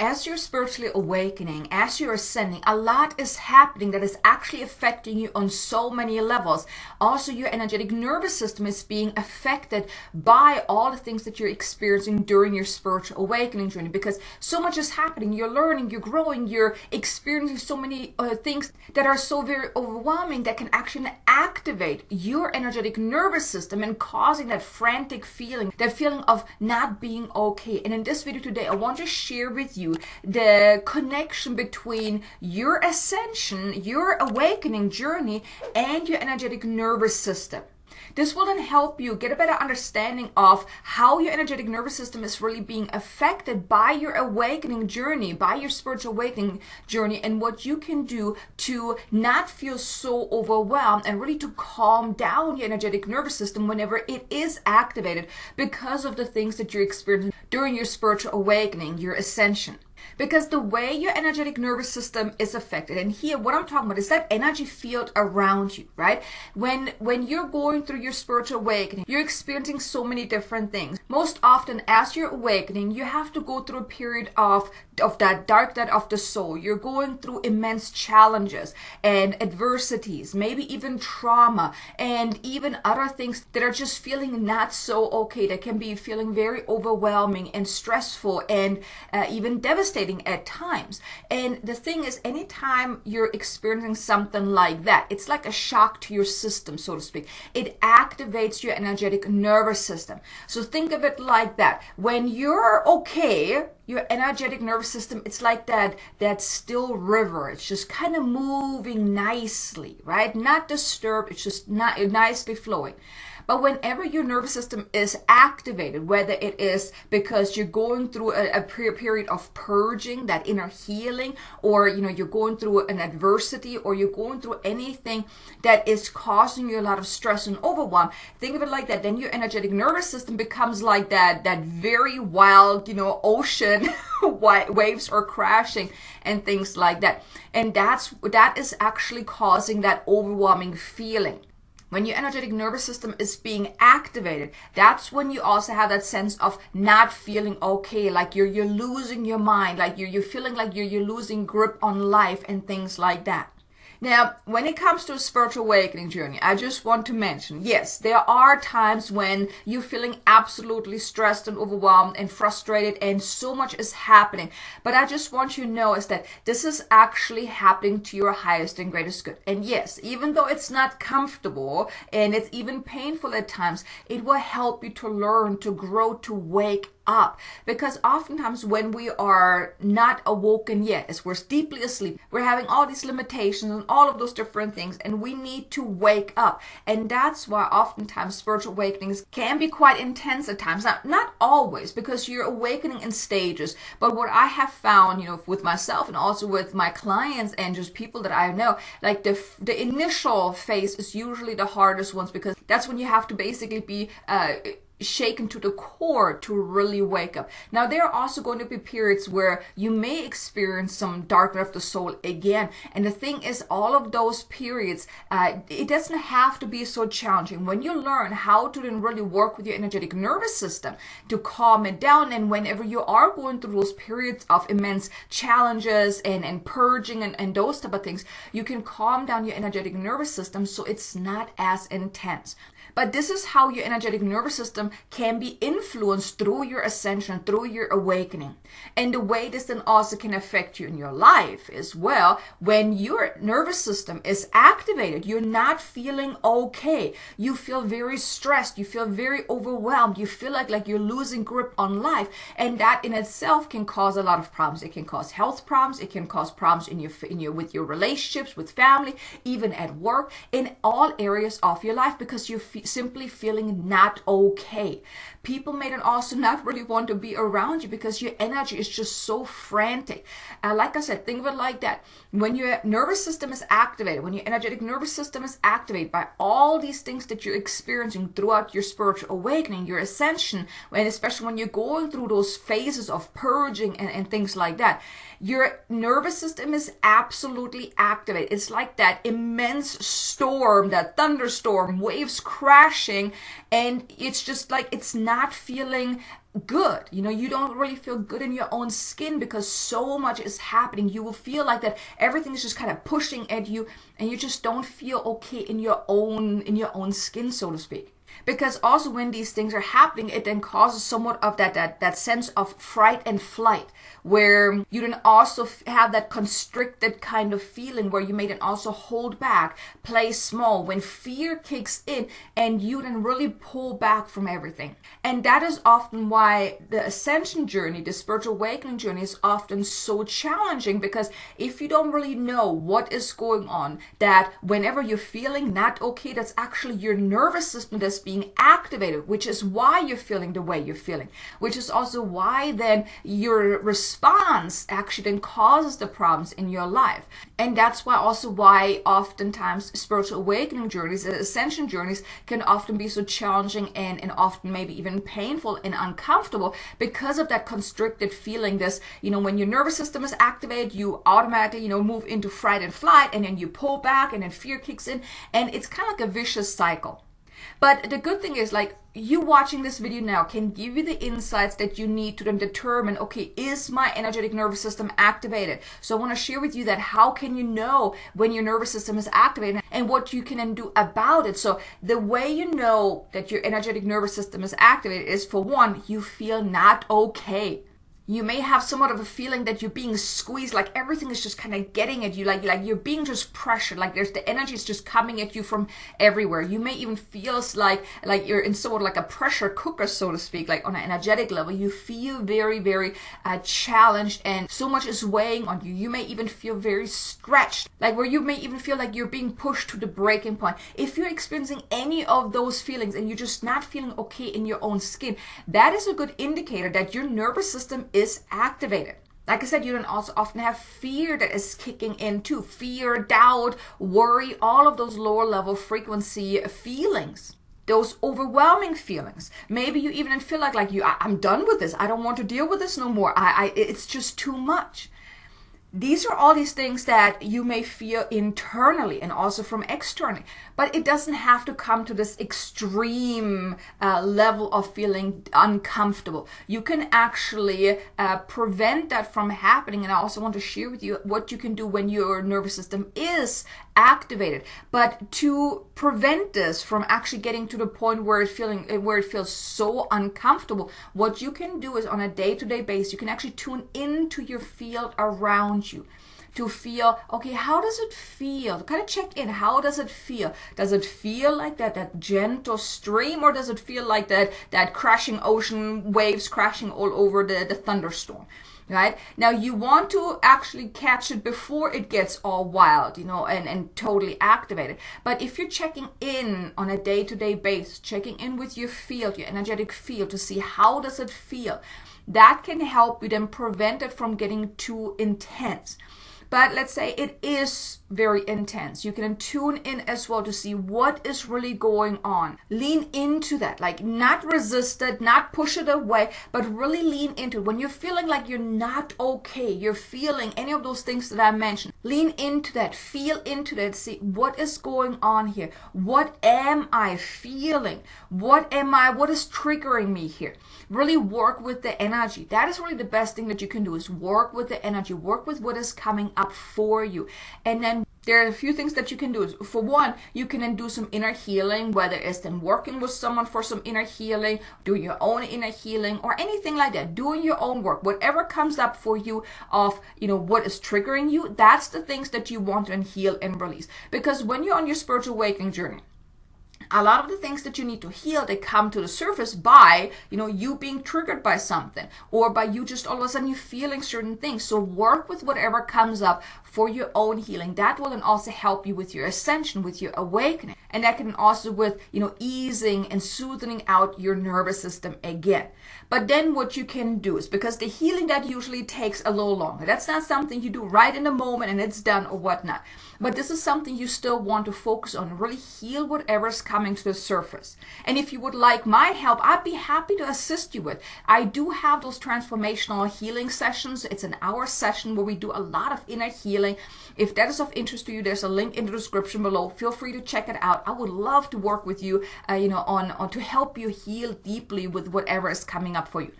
as you're spiritually awakening, as you're ascending, a lot is happening that is actually affecting you on so many levels. Also, your energetic nervous system is being affected by all the things that you're experiencing during your spiritual awakening journey, because so much is happening. You're learning, you're growing, you're experiencing so many things that are so very overwhelming that can actually activate your energetic nervous system and causing that frantic feeling, that feeling of not being okay. And in this video today, I want to share with you the connection between your ascension, your awakening journey, and your energetic nervous system. This will then help you get a better understanding of how your energetic nervous system is really being affected by your awakening journey, by your spiritual awakening journey, and what you can do to not feel so overwhelmed and really to calm down your energetic nervous system whenever it is activated because of the things that you're experiencing during your spiritual awakening, your ascension. Because the way your energetic nervous system is affected, and here what I'm talking about is that energy field around you, right? When you're going through your spiritual awakening, you're experiencing so many different things. Most often as you're awakening, you have to go through a period of that dark night of the soul. You're going through immense challenges and adversities, maybe even trauma, and even other things that are just feeling not so okay, that can be feeling very overwhelming and stressful and even devastating at times. And the thing is, anytime you're experiencing something like that, it's like a shock to your system, so to speak. It activates your energetic nervous system. So think of it like that. When you're okay, your energetic nervous system, it's like that still river. It's just kind of moving nicely, right? Not disturbed. It's just not nicely flowing. But whenever your nervous system is activated, whether it is because you're going through a period of purging, that inner healing, or you're going through an adversity, or you're going through anything that is causing you a lot of stress and overwhelm, think of it like that. Then your energetic nervous system becomes like that very wild, ocean. Waves are crashing and things like that. And that is actually causing that overwhelming feeling. When your energetic nervous system is being activated, that's when you also have that sense of not feeling okay, like you're losing your mind, like you're feeling like you're losing grip on life and things like that. Now, when it comes to a spiritual awakening journey, I just want to mention, yes, there are times when you're feeling absolutely stressed and overwhelmed and frustrated and so much is happening. But I just want you to know is that this is actually happening to your highest and greatest good. And yes, even though it's not comfortable and it's even painful at times, it will help you to learn, to grow, to wake up. Because oftentimes when we are not awoken yet, as we're deeply asleep, we're having all these limitations and all of those different things, and we need to wake up. And that's why oftentimes spiritual awakenings can be quite intense at times. Now, not always, because you're awakening in stages, but what I have found, with myself and also with my clients and just people that I know, like the initial phase is usually the hardest ones, because that's when you have to basically be shaken to the core to really wake up. Now, there are also going to be periods where you may experience some dark night of the soul again. And the thing is, all of those periods, it doesn't have to be so challenging. When you learn how to then really work with your energetic nervous system to calm it down, and whenever you are going through those periods of immense challenges and purging and those type of things, you can calm down your energetic nervous system so it's not as intense. But this is how your energetic nervous system can be influenced through your ascension, through your awakening. And the way this then also can affect you in your life is, well, when your nervous system is activated, you're not feeling okay. You feel very stressed. You feel very overwhelmed. You feel like you're losing grip on life. And that in itself can cause a lot of problems. It can cause health problems. It can cause problems with your relationships, with family, even at work, in all areas of your life, because you're simply feeling not okay. People may then also not really want to be around you because your energy is just so frantic. Like I said, think of it like that. When your nervous system is activated, when your energetic nervous system is activated by all these things that you're experiencing throughout your spiritual awakening, your ascension, and especially when you're going through those phases of purging and things like that, your nervous system is absolutely activated. It's like that immense storm, that thunderstorm, waves crashing, and it's just like it's not feeling good. You don't really feel good in your own skin because so much is happening. You will feel like that everything is just kind of pushing at you, and you just don't feel okay in your own skin, so to speak. Because also when these things are happening, it then causes somewhat of that sense of fright and flight, where you then also have that constricted kind of feeling where you may then also hold back, play small, when fear kicks in and you then really pull back from everything. And that is often why the ascension journey, the spiritual awakening journey, is often so challenging, because if you don't really know what is going on, that whenever you're feeling not okay, that's actually your nervous system that's being activated, which is why you're feeling the way you're feeling, which is also why then your response actually then causes the problems in your life. And that's why oftentimes spiritual awakening journeys, ascension journeys, can often be so challenging and often maybe even painful and uncomfortable, because of that constricted feeling. This, when your nervous system is activated, you automatically, move into fright and flight, and then you pull back, and then fear kicks in, and it's kind of like a vicious cycle. But the good thing is, like, you watching this video now can give you the insights that you need to then determine, okay, is my energetic nervous system activated? So I want to share with you that how can you know when your nervous system is activated and what you can then do about it. So the way you know that your energetic nervous system is activated is, for one, you feel not okay. You may have somewhat of a feeling that you're being squeezed, like everything is just kind of getting at you, like you're being just pressured, like the energy is just coming at you from everywhere. You may even feel like you're in somewhat like a pressure cooker, so to speak, like on an energetic level. You feel very, very challenged, and so much is weighing on you. You may even feel very stretched, like where you may even feel like you're being pushed to the breaking point. If you're experiencing any of those feelings and you're just not feeling okay in your own skin, that is a good indicator that your nervous system is activated. Like I said, you don't also often have fear that is kicking in too. Fear, doubt, worry, all of those lower level frequency feelings. Those overwhelming feelings. Maybe you even feel like I'm done with this. I don't want to deal with this no more. It's just too much. These are all these things that you may feel internally and also from externally, but it doesn't have to come to this extreme level of feeling uncomfortable. You can actually prevent that from happening, and I also want to share with you what you can do when your nervous system is activated. But to prevent this from actually getting to the point where it feels so uncomfortable, what you can do is, on a day-to-day basis, you can actually tune into your field around you to feel, okay, how does it feel? To kind of check in, how does it feel? Does it feel like that gentle stream, or does it feel like that crashing ocean waves crashing all over the thunderstorm? Right? Now you want to actually catch it before it gets all wild, and totally activated. But if you're checking in on a day-to-day basis, checking in with your field, your energetic field, to see how does it feel, that can help you then prevent it from getting too intense. But let's say it is very intense. You can tune in as well to see what is really going on. Lean into that, like not resist it, not push it away, but really lean into it. When you're feeling like you're not okay, you're feeling any of those things that I mentioned, lean into that, feel into that, see what is going on here. What am I feeling? What is triggering me here? Really work with the energy. That is really the best thing that you can do, is work with the energy, work with what is coming up for you. And then there are a few things that you can do. For one, you can then do some inner healing, whether it's then working with someone for some inner healing, doing your own inner healing, or anything like that, doing your own work. Whatever comes up for you of, what is triggering you, that's the things that you want to heal and release. Because when you're on your spiritual awakening journey, a lot of the things that you need to heal, they come to the surface by, you being triggered by something, or by you just all of a sudden you feeling certain things. So work with whatever comes up for your own healing. That will then also help you with your ascension, with your awakening. And that can also with, easing and soothing out your nervous system again. But then what you can do is, because the healing, that usually takes a little longer. That's not something you do right in the moment and it's done or whatnot. But this is something you still want to focus on, really heal whatever's coming coming to the surface. And if you would like my help, I'd be happy to assist you with. I do have those transformational healing sessions. It's an hour session where we do a lot of inner healing. If that is of interest to you, there's a link in the description below. Feel free to check it out. I would love to work with you, on to help you heal deeply with whatever is coming up for you.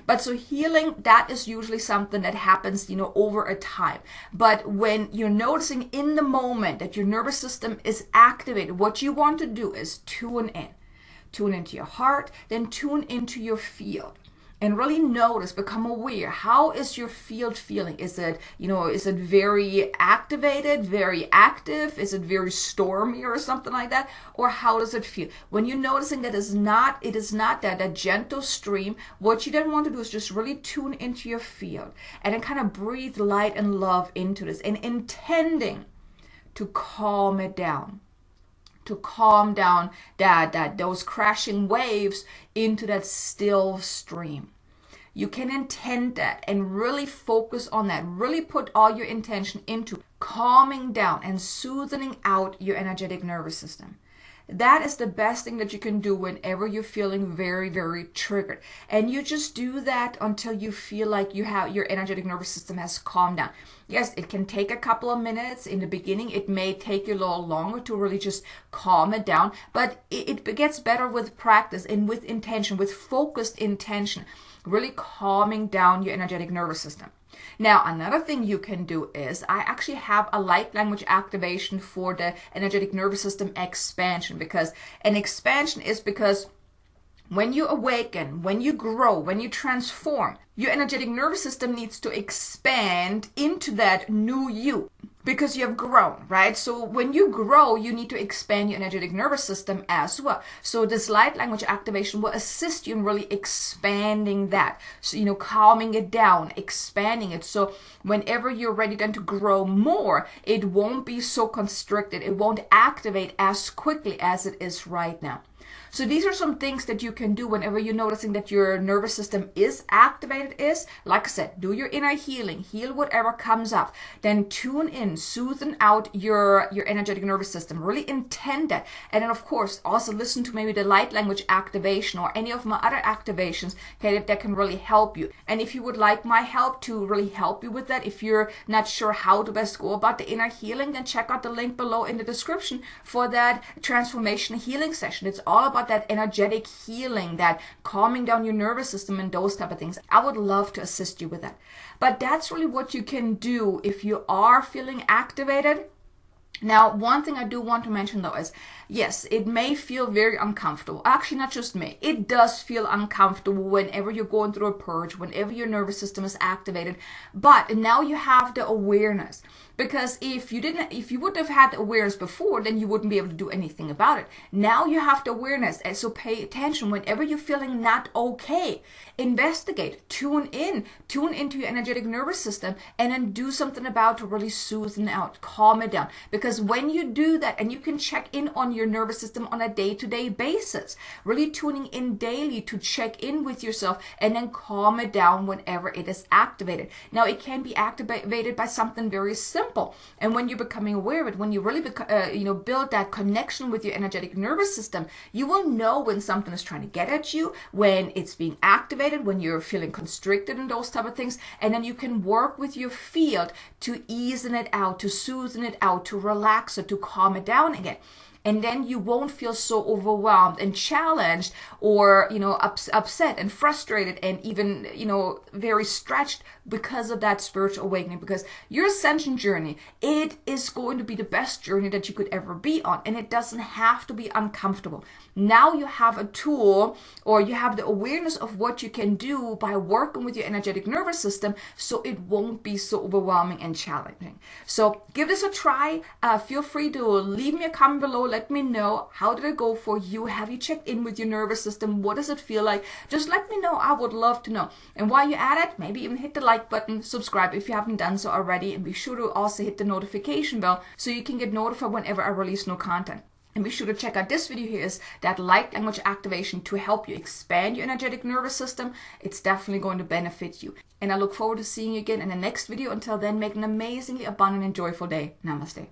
But so healing, that is usually something that happens, over a time. But when you're noticing in the moment that your nervous system is activated, what you want to do is tune in. Tune into your heart, then tune into your field. And really notice, become aware, how is your field feeling? Is it, is it very activated, very active? Is it very stormy or something like that? Or how does it feel? When you're noticing that it is not that gentle stream, what you then want to do is just really tune into your field and then kind of breathe light and love into this and intending to calm it down. To calm down those crashing waves into that still stream. You can intend that and really focus on that. Really put all your intention into calming down and soothing out your energetic nervous system. That is the best thing that you can do whenever you're feeling very, very triggered. And you just do that until you feel like your energetic nervous system has calmed down. Yes, it can take a couple of minutes. In the beginning, it may take you a little longer to really just calm it down. But it gets better with practice and with intention, with focused intention. Really calming down your energetic nervous system. Now, another thing you can do is, I actually have a light language activation for the energetic nervous system expansion, because an expansion is because when you awaken, when you grow, when you transform, your energetic nervous system needs to expand into that new you because you have grown, right? So when you grow, you need to expand your energetic nervous system as well. So this light language activation will assist you in really expanding that. So, calming it down, expanding it. So whenever you're ready then to grow more, it won't be so constricted. It won't activate as quickly as it is right now. So these are some things that you can do whenever you're noticing that your nervous system is activated. Like I said, do your inner healing, heal whatever comes up, then tune in, soothing out your energetic nervous system, really intend that. And then of course, also listen to maybe the light language activation or any of my other activations, okay, that can really help you. And if you would like my help to really help you with that, if you're not sure how to best go about the inner healing, then check out the link below in the description for that transformation healing session. It's all about that energetic healing, that calming down your nervous system and those type of things. I would love to assist you with that. But that's really what you can do if you are feeling activated. Now, one thing I do want to mention though is, yes, it may feel very uncomfortable. Actually, not just me. It does feel uncomfortable whenever you're going through a purge, whenever your nervous system is activated. But now you have the awareness. Because if you wouldn't have had the awareness before, then you wouldn't be able to do anything about it. Now you have the awareness, and so pay attention whenever you're feeling not okay. Investigate, tune into your energetic nervous system, and then do something about to really soothing out, calm it down. Because when you do that, and you can check in on your nervous system on a day-to-day basis, really tuning in daily to check in with yourself, and then calm it down whenever it is activated. Now it can be activated by something very simple. And when you're becoming aware of it, when you really build that connection with your energetic nervous system, you will know when something is trying to get at you, when it's being activated, when you're feeling constricted and those type of things. And then you can work with your field to easing it out, to soothing it out, to relax it, to calm it down again. And then you won't feel so overwhelmed and challenged or, upset and frustrated and even, very stretched because of that spiritual awakening. Because your ascension journey, it is going to be the best journey that you could ever be on. And it doesn't have to be uncomfortable. Now you have a tool, or you have the awareness of what you can do by working with your energetic nervous system, so it won't be so overwhelming and challenging. So give this a try. Feel free to leave me a comment below. Let me know, how did it go for you? Have you checked in with your nervous system? What does it feel like? Just let me know. I would love to know. And while you're at it, maybe even hit the like button, subscribe if you haven't done so already, and be sure to also hit the notification bell so you can get notified whenever I release new content. And be sure to check out this video here, is that light language activation to help you expand your energetic nervous system. It's definitely going to benefit you. And I look forward to seeing you again in the next video. Until then, make an amazingly abundant and joyful day. Namaste.